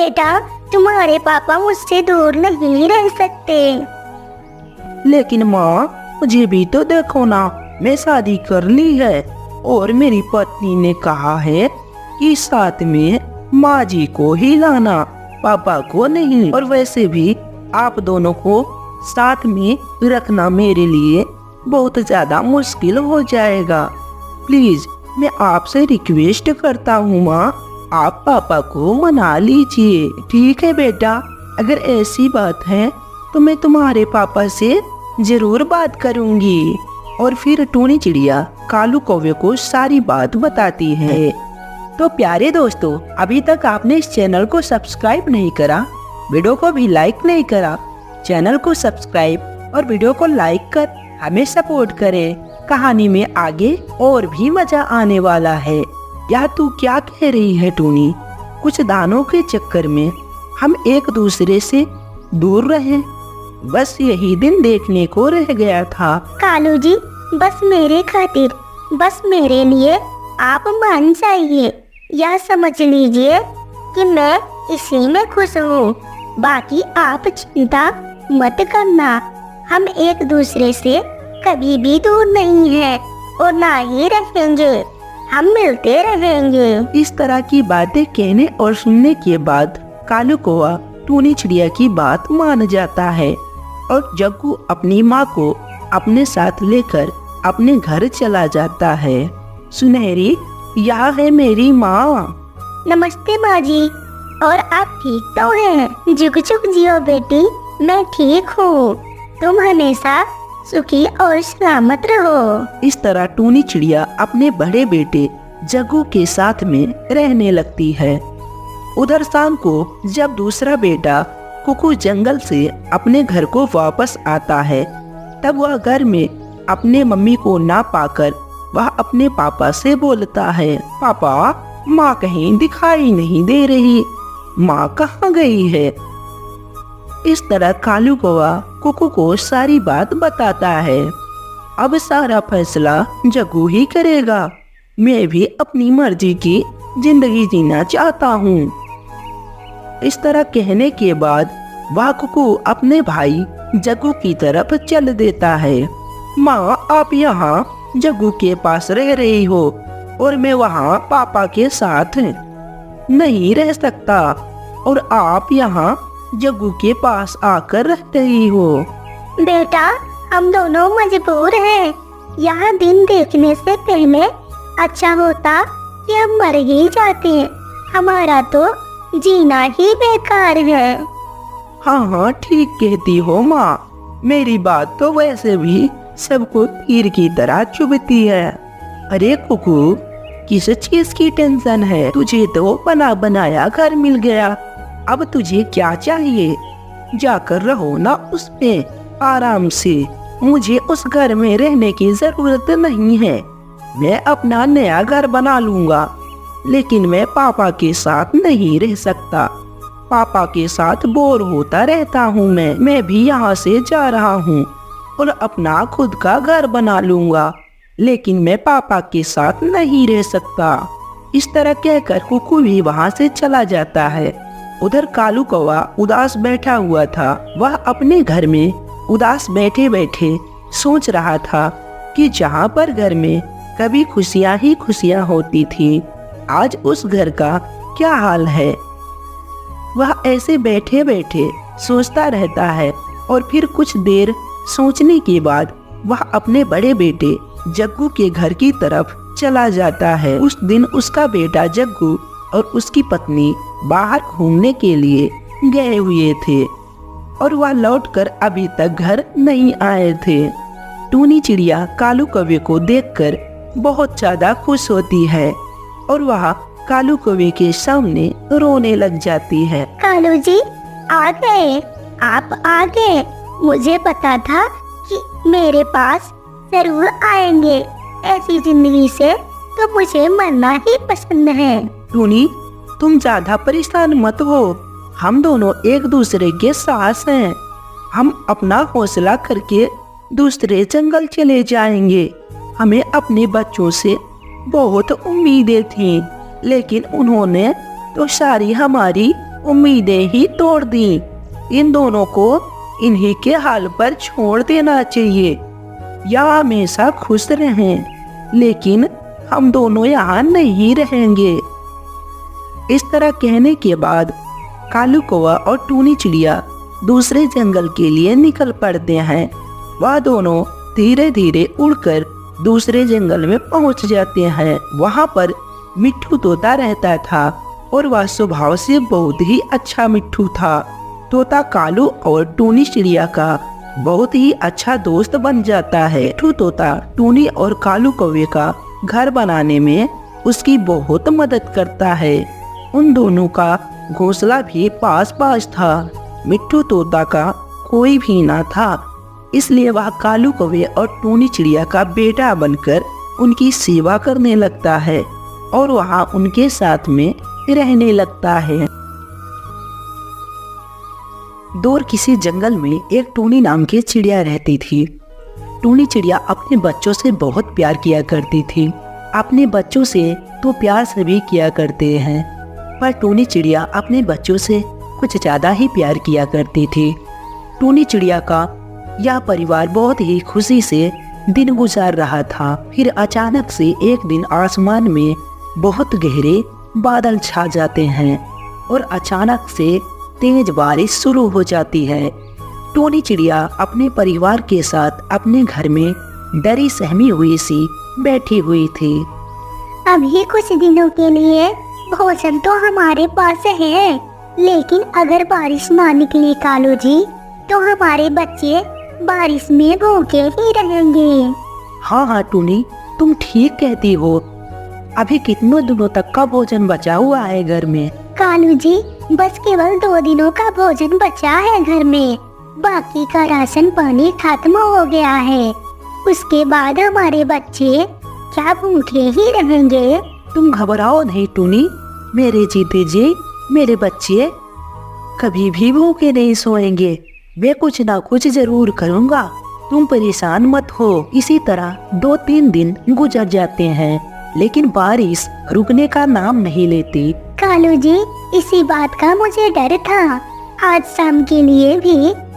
बेटा, तुम्हारे पापा मुझसे दूर नहीं रह सकते। लेकिन माँ, मुझे भी तो देखो ना, मैं शादी कर ली है और मेरी पत्नी ने कहा है कि साथ में माँ जी को ही लाना, पापा को नहीं। और वैसे भी आप दोनों को साथ में रखना मेरे लिए बहुत ज्यादा मुश्किल हो जाएगा। प्लीज मैं आपसे रिक्वेस्ट करता हूँ माँ, आप पापा को मना लीजिए। ठीक है बेटा, अगर ऐसी बात है तो मैं तुम्हारे पापा से जरूर बात करूंगी। और फिर टूनी चिड़िया कालू कौवे को सारी बात बताती है। तो प्यारे दोस्तों, अभी तक आपने इस चैनल को सब्सक्राइब नहीं करा, वीडियो को भी लाइक नहीं करा, चैनल को सब्सक्राइब और वीडियो को लाइक कर हमें सपोर्ट करें। कहानी में आगे और भी मजा आने वाला है। या तू क्या कह रही है टूनी? कुछ दानों के चक्कर में हम एक दूसरे से दूर रहे, बस यही दिन देखने को रह गया था। कालू जी, बस मेरे खातिर, बस मेरे लिए आप मान जाइए, यह समझ लीजिए कि मैं इसी में खुश हूँ। बाकी आप चिंता मत करना, हम एक दूसरे से कभी भी दूर नहीं है और ना ही रहेंगे, हम मिलते रहेंगे। इस तरह की बातें कहने और सुनने के बाद कालू कौवा टूनी चिड़िया की बात मान जाता है और जग्गू अपनी माँ को अपने साथ लेकर अपने घर चला जाता है। सुनहरी, यह है मेरी माँ। नमस्ते माँ जी, और आप ठीक तो हैं? जुग जुग जियो बेटी, मैं ठीक हूँ, तुम हमेशा सुखी और सलामत रहो। इस तरह टूनी चिड़िया अपने बड़े बेटे जग्गू के साथ में रहने लगती है। उधर शाम को जब दूसरा बेटा कुकू जंगल से अपने घर को वापस आता है, तब वह घर में अपने मम्मी को ना पाकर वह अपने पापा से बोलता है, पापा, माँ कहीं दिखाई नहीं दे रही, माँ कहाँ गई है? इस तरह कालू कौवा कुकू को सारी बात बताता है। अब सारा फैसला जग्गू ही करेगा, मैं भी अपनी मर्जी की जिंदगी जीना चाहता हूँ। इस तरह कहने के बाद वह कुकू अपने भाई जग्गू की तरफ चल देता है। माँ, आप यहाँ जग्गू के पास रह रही हो और मैं वहाँ पापा के साथ नहीं रह सकता, और आप यहाँ जग्गू के पास आकर रह रही हो। बेटा, हम दोनों मजबूर हैं, यहाँ दिन देखने से पहले अच्छा होता कि हम मर ही जाते, हमारा तो जीना ही बेकार है। हाँ हाँ, ठीक कहती हो माँ, मेरी बात तो वैसे भी सबको तीर की तरह चुभती है। अरे कुकू, किस चीज की टेंशन है? तुझे तो बना बनाया घर मिल गया, अब तुझे क्या चाहिए? जाकर रहो ना उसमें आराम से, मुझे उस घर में रहने की जरूरत नहीं है। मैं अपना नया घर बना लूंगा, लेकिन मैं पापा के साथ नहीं रह सकता, पापा के साथ बोर होता रहता हूँ। मैं भी यहाँ से जा रहा हूँ और अपना खुद का घर बना लूंगा, लेकिन मैं पापा के साथ नहीं रह सकता। इस तरह कहकर कुकू भी वहाँ से चला जाता है। उधर कालू कौवा उदास बैठा हुआ था। वह अपने घर में उदास बैठे बैठे सोच रहा था कि जहाँ पर घर में कभी खुशियाँ ही खुशियाँ होती थी, आज उस घर का क्या हाल है। वह ऐसे बैठे बैठे सोचता रहता है और फिर कुछ देर सोचने के बाद वह अपने बड़े बेटे जग्गू के घर की तरफ चला जाता है। उस दिन उसका बेटा जग्गू और उसकी पत्नी बाहर घूमने के लिए गए हुए थे और वह लौटकर अभी तक घर नहीं आए थे। टूनी चिड़िया कालू कौवे को देखकर बहुत ज्यादा खुश होती है और वह कालू कौवे के सामने रोने लग जाती है। कालू जी, आ गए, आप आ गए, मुझे पता था कि मेरे पास जरूर आएंगे, ऐसी जिंदगी से तो मुझे मरना ही पसंद है। टूनी, तुम ज्यादा परेशान मत हो, हम दोनों एक दूसरे के साथ हैं, हम अपना हौसला करके दूसरे जंगल चले जाएंगे। हमें अपने बच्चों से बहुत उम्मीदें थीं, लेकिन उन्होंने तो सारी हमारी उम्मीदें ही तोड़ दी। इन दोनों को इन्हीं के हाल पर छोड़ देना चाहिए या हमेशा खुश रहें, लेकिन हम दोनों यहाँ नहीं रहेंगे। इस तरह कहने के बाद कालू कौवा और टूनी चिड़िया दूसरे जंगल के लिए निकल पड़ते हैं। वह दोनों धीरे धीरे उड़कर दूसरे जंगल में पहुंच जाते हैं। वहां पर मिट्ठू तोता रहता था और वह स्वभाव से बहुत ही अच्छा मिट्ठू था। तोता कालू और टूनी चिड़िया का बहुत ही अच्छा दोस्त बन जाता है। मिट्ठू तोता टूनी और कालू कौवे का घर बनाने में उसकी बहुत मदद करता है। उन दोनों का घोंसला भी पास पास था। मिट्ठू तोता का कोई भी ना था, इसलिए वह कालू कौवे और टूनी चिड़िया का बेटा बनकर उनकी सेवा करने लगता है और वहाँ उनके साथ में रहने लगता है। दूर किसी जंगल में एक टूनी नाम की चिड़िया रहती थी। टूनी चिड़िया अपने बच्चों से बहुत प्यार किया करती थी। अपने बच्चों से तो प्यार सभी किया करते हैं, पर टूनी चिड़िया अपने बच्चों से कुछ ज़्यादा ही प्यार किया करती थी। टूनी चिड़िया का यह परिवार बहुत ही खुशी से दिन गुजार रहा था। फिर अचानक से एक दिन आसमान में बहुत गहरे बादल छा जाते हैं और अचानक से तेज बारिश शुरू हो जाती है। टूनी चिड़िया अपने परिवार के साथ अपने घर में डरी सहमी हुई सी बैठी हुई थी। अभी कुछ दिनों के लिए भोजन तो हमारे पास है, लेकिन अगर बारिश ना निकली कालू जी, तो हमारे बच्चे बारिश में भूखे ही रहेंगे। हाँ हाँ टूनी, तुम ठीक कहती हो। अभी कितनों दिनों तक का भोजन बचा हुआ है घर में? कालू जी, बस केवल 2 दिनों का भोजन बचा है घर में। बाकी का राशन पानी खत्म हो गया है। उसके बाद हमारे बच्चे क्या भूखे ही रहेंगे? तुम घबराओ नहीं टूनी, मेरे जीते जी मेरे बच्चे कभी भी भूखे नहीं सोएंगे। मैं कुछ ना कुछ जरूर करूँगा, तुम परेशान मत हो। इसी तरह 2-3 दिन गुजर जाते हैं, लेकिन बारिश रुकने का नाम नहीं लेती। कालू जी, इसी बात का मुझे डर था। आज शाम के लिए भी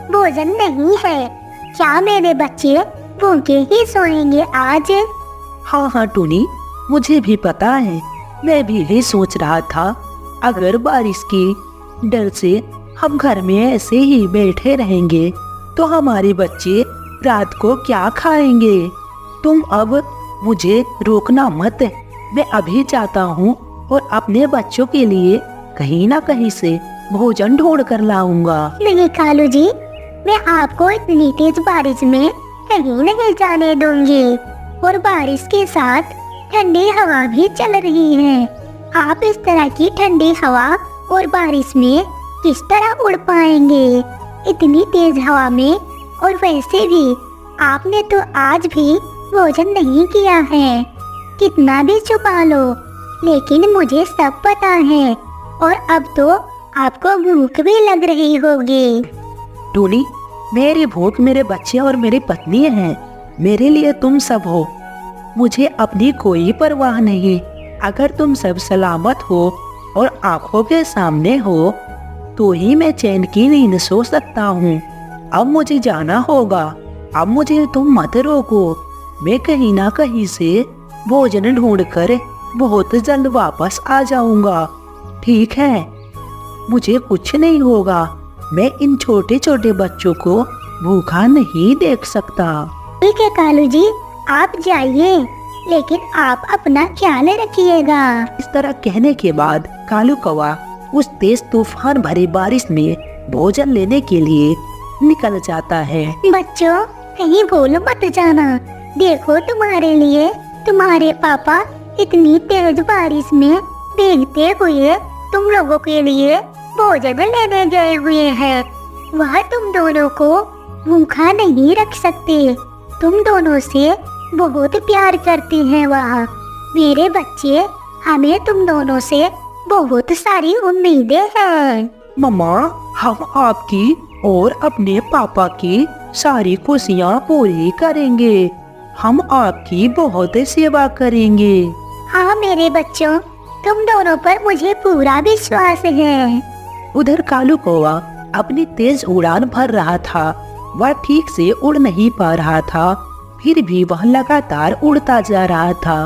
भोजन नहीं है। क्या मेरे बच्चे भूखे ही सोएंगे आज? हाँ हाँ टूनी, मुझे भी पता है। मैं भी यही सोच रहा था, अगर बारिश की डर से हम घर में ऐसे ही बैठे रहेंगे तो हमारे बच्चे रात को क्या खाएंगे। तुम अब मुझे रोकना मत, मैं अभी जाता हूँ और अपने बच्चों के लिए कहीं ना कहीं से भोजन ढूंढ कर लाऊंगा। नहीं कालू जी, मैं आपको इतनी तेज बारिश में कहीं नहीं जाने दूंगी। और बारिश के साथ ठंडी हवा भी चल रही है। आप इस तरह की ठंडी हवा और बारिश में किस तरह उड़ पाएंगे इतनी तेज हवा में? और वैसे भी आपने तो आज भी भोजन नहीं किया है। कितना भी छुपा लो, लेकिन मुझे सब पता है। और अब तो आपको भूख भी लग रही होगी। टूनी, मेरी भूख मेरे बच्चे और मेरी पत्नी है। मेरे लिए तुम सब हो, मुझे अपनी कोई परवाह नहीं। अगर तुम सब सलामत हो और आंखों के सामने हो तो ही मैं चैन की नींद सो सकता हूँ। अब मुझे जाना होगा, अब मुझे तुम मत रोको। मैं कहीं ना कहीं से भोजन ढूंढकर बहुत जल्द वापस आ जाऊंगा, ठीक है? मुझे कुछ नहीं होगा। मैं इन छोटे छोटे बच्चों को भूखा नहीं देख सकता। ठीक है कालू जी, आप जाइए, लेकिन आप अपना ख्याल रखिएगा। इस तरह कहने के बाद कालू कौवा उस तेज तूफान भरी बारिश में भोजन लेने के लिए निकल जाता है। बच्चों, कहीं भूल मत जाना। देखो, तुम्हारे लिए तुम्हारे पापा इतनी तेज बारिश में भीगते हुए तुम लोगों के लिए भोजन लेने गए हुए हैं। वह तुम दोनों को भूखा नहीं रख सकते। तुम दोनों से बहुत प्यार करते हैं वह। मेरे बच्चे, हमें तुम दोनों से बहुत सारी उम्मीदें हैं। मम्मा, हम आपकी और अपने पापा की सारी खुशियाँ पूरी करेंगे। हम आपकी बहुत सेवा करेंगे। हाँ मेरे बच्चों, तुम दोनों पर मुझे पूरा विश्वास है। उधर कालू कौवा अपनी तेज उड़ान भर रहा था। वह ठीक से उड़ नहीं पा रहा था, फिर भी वह लगातार उड़ता जा रहा था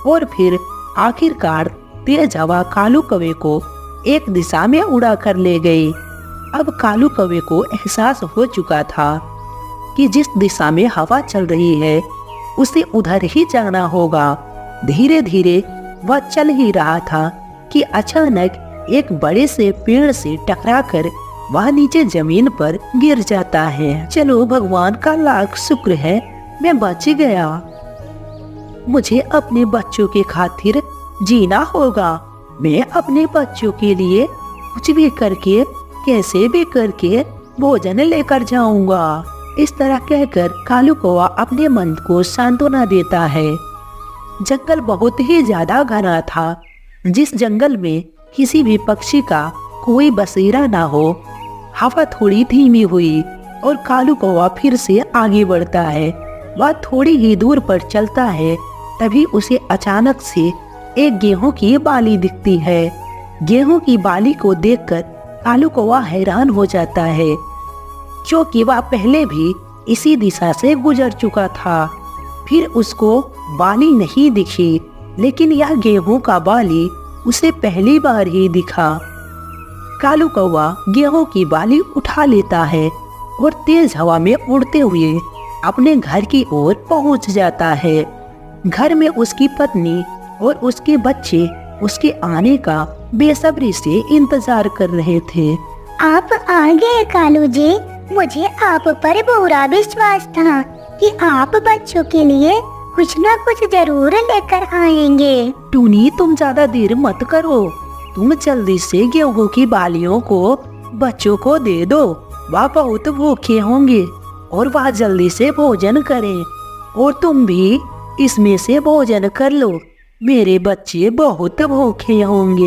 और फिर आखिरकार तेज हवा कालू कौवे को एक दिशा में उड़ा कर ले गई। अब कालू कौवे को एहसास हो चुका था कि जिस दिशा में हवा चल रही है उसे उधर ही जाना होगा। धीरे धीरे वह चल ही रहा था कि अचानक एक बड़े से पेड़ से टकराकर वह नीचे जमीन पर गिर जाता है। चलो भगवान का लाख शुक्र है, मैं बच गया। मुझे अपने बच्चों के खातिर जीना होगा। मैं अपने बच्चों के लिए कुछ भी करके, कैसे भी करके भोजन लेकर जाऊंगा। इस तरह कहकर कालू कौवा अपने मन को सांत्वना देता है। जंगल बहुत ही ज्यादा घना था। जिस जंगल में किसी भी पक्षी का कोई बसेरा ना हो। हवा थोड़ी धीमी हुई और कालू कौवा फिर से आगे बढ़ता है। वह थोड़ी ही दूर पर चलता है, तभी उसे अचानक से एक गेहूं की बाली दिखती है। गेहूं की बाली को देखकर कालू कौवा हैरान हो जाता है, क्योंकि वह पहले भी इसी दिशा से गुजर चुका था। फिर उसको बाली नहीं दिखी, लेकिन यह गेहूं का बाली उसे पहली बार ही दिखा। कालू कौवा गेहूं की बाली उठा लेता है और तेज हवा में उड़ते हुए अपने घर की ओर पहुंच जाता है। घर में उसकी पत्नी और उसके बच्चे उसके आने का बेसब्री से इंतजार कर रहे थे। आप आ गए कालू जी। मुझे आप पर पूरा विश्वास था कि आप बच्चों के लिए कुछ न कुछ जरूर लेकर आएंगे। टूनी, तुम ज्यादा देर मत करो। तुम जल्दी से गेहूं की बालियों को बच्चों को दे दो। वह बहुत भूखे होंगे और वह जल्दी से भोजन करें। और तुम भी इसमें से भोजन कर लो। मेरे बच्चे बहुत भूखे होंगे।